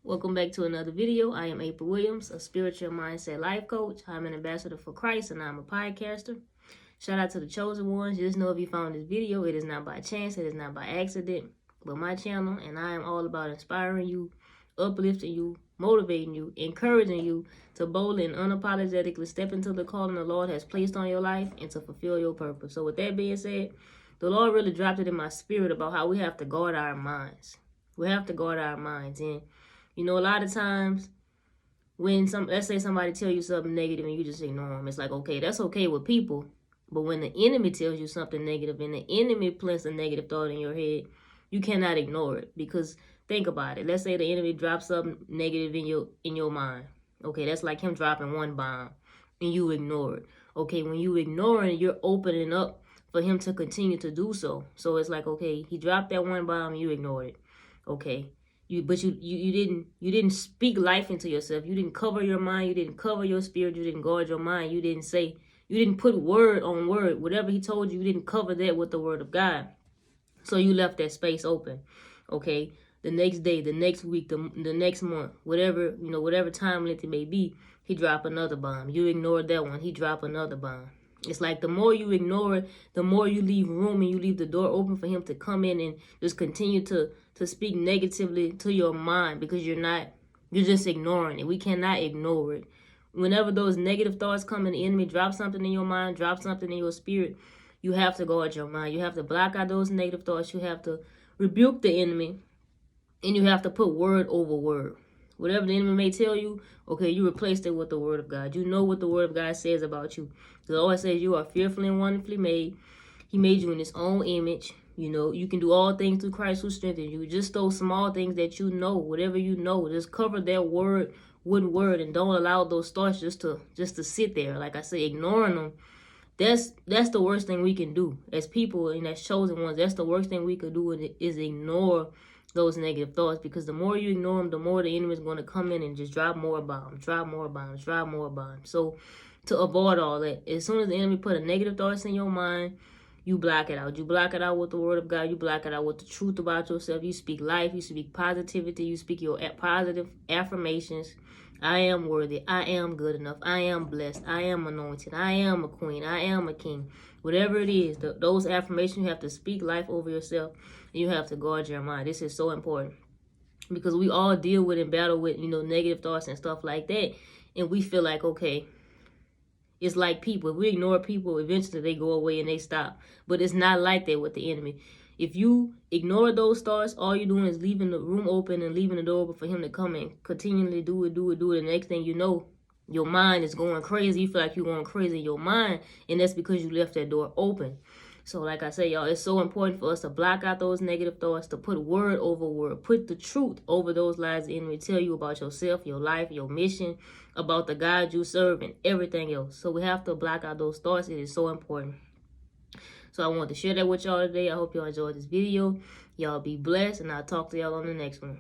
Welcome back to another video. I am April Williams, a spiritual mindset life coach. I'm an ambassador for Christ and I'm a podcaster. Shout out to the chosen ones. Just know if you found this video, it is not by chance, it is not by accident, but my channel, and I am all about inspiring you, uplifting you, motivating you, encouraging you to boldly and unapologetically step into the calling the Lord has placed on your life and to fulfill your purpose. So with that being said, the Lord really dropped it in my spirit about how we have to guard our minds. We have to guard our minds. And you know, a lot of times when let's say somebody tell you something negative and you just ignore them, it's like, okay, that's okay with people. But when the enemy tells you something negative and the enemy plants a negative thought in your head, you cannot ignore it. Because think about it. Let's say the enemy drops something negative in your mind. Okay, that's like him dropping one bomb and you ignore it. Okay, when you ignore it, you're opening up for him to continue to do so. So it's like, okay, he dropped that one bomb and you ignored it. Okay. You didn't speak life into yourself. You didn't cover your mind. You didn't cover your spirit. You didn't guard your mind. You didn't put word on word. Whatever he told you, you didn't cover that with the word of God. So you left that space open. Okay. The next day, the next week, the next month, whatever time length it may be, he dropped another bomb. You ignored that one. He dropped another bomb. It's like the more you ignore it, the more you leave room and you leave the door open for him to come in and just continue to speak negatively to your mind, because you're just ignoring it. We cannot ignore it. Whenever those negative thoughts come and the enemy drop something in your mind, drop something in your spirit, you have to guard your mind. You have to block out those negative thoughts. You have to rebuke the enemy, and you have to put word over word. Whatever the enemy may tell you, okay, you replaced it with the word of God. You know what the word of God says about you. The Lord says you are fearfully and wonderfully made. He made you in his own image. You know, you can do all things through Christ who strengthens you. Just those small things that you know, whatever you know, just cover that word with word, and don't allow those thoughts just to sit there. Like I say, ignoring them. That's the worst thing we can do as people and as chosen ones. That's the worst thing we could do is ignore those negative thoughts, because the more you ignore them, the more the enemy is going to come in and just drop more bombs, drop more bombs, drop more bombs. So to avoid all that, as soon as the enemy put a negative thoughts in your mind, you block it out. You block it out with the word of God. You block it out with the truth about yourself. You speak life. You speak positivity. You speak your positive affirmations. I am worthy. I am good enough. I am blessed. I am anointed. I am a queen. I am a king. Whatever it is, those affirmations, you have to speak life over yourself. And you have to guard your mind. This is so important, because we all deal with and battle with, negative thoughts and stuff like that. And we feel like, okay, it's like people. If we ignore people, eventually they go away and they stop. But it's not like that with the enemy. If you ignore those thoughts, all you're doing is leaving the room open and leaving the door open for him to come and continually do it. The next thing you know, your mind is going crazy. You feel like you're going crazy in your mind, and that's because you left that door open. So like I say, y'all, it's so important for us to block out those negative thoughts, to put word over word, put the truth over those lies the enemy tell you about yourself, your life, your mission, about the God you serve, and everything else. So we have to block out those thoughts. It is so important. So I want to share that with y'all today. I hope y'all enjoyed this video. Y'all be blessed, and I'll talk to y'all on the next one.